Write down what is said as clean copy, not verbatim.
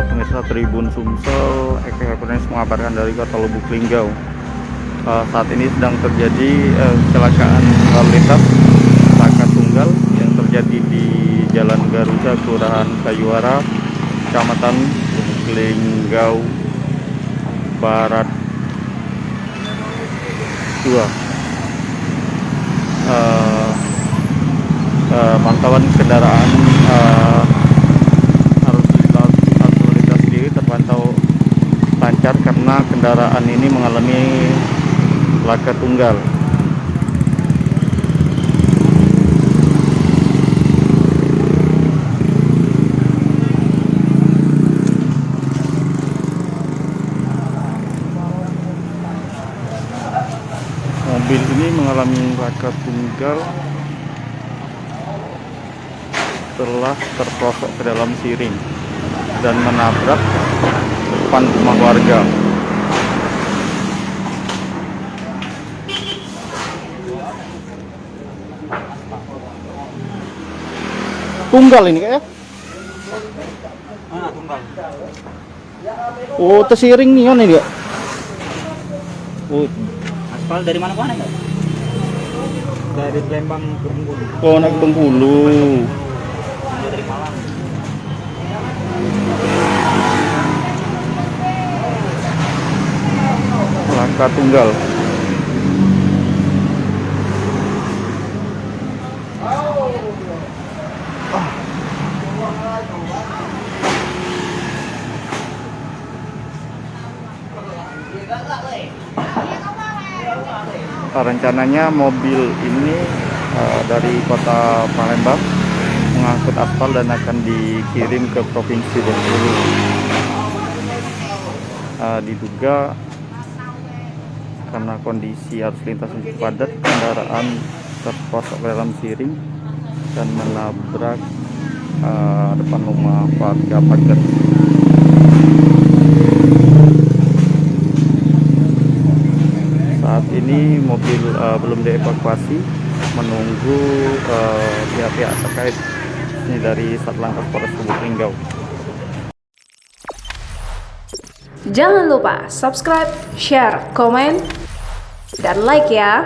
Pemirsa Tribun Sumsel, Eka Kurniawan mengabarkan dari Kota Lubuk Linggau. Saat ini sedang terjadi kecelakaan lalu lintas laka tunggal yang terjadi di Jalan Garuda, Kelurahan Kayuara, Kecamatan Lubuk Linggau Barat 2. Pantauan kendaraan arus lalu lintas sendiri terpantau lancar karena kendaraan ini mengalami laka tunggal. Mobil ini mengalami laka tunggal setelah terprosok ke dalam siring dan menabrak depan rumah warga. Tunggal ini kayak? Tunggal. Oh, tersiring nih kan ini ya? Oh, Aspal dari mana enggak? Dari Lembang ke Bengkulu. oh naik Bengkulu. Dia dari Malang. Laka tunggal. Rencananya mobil ini dari kota Palembang mengangkut aspal dan akan dikirim ke Provinsi Bengkulu. Diduga karena kondisi arus lintas yang padat, kendaraan terprosok ke dalam siring dan menabrak depan rumah warga pagar. Saat ini mobil belum dievakuasi, menunggu pihak-pihak terkait ini dari Satlantas Polres Lubuk Linggau. Jangan lupa subscribe, share, komen, dan like ya.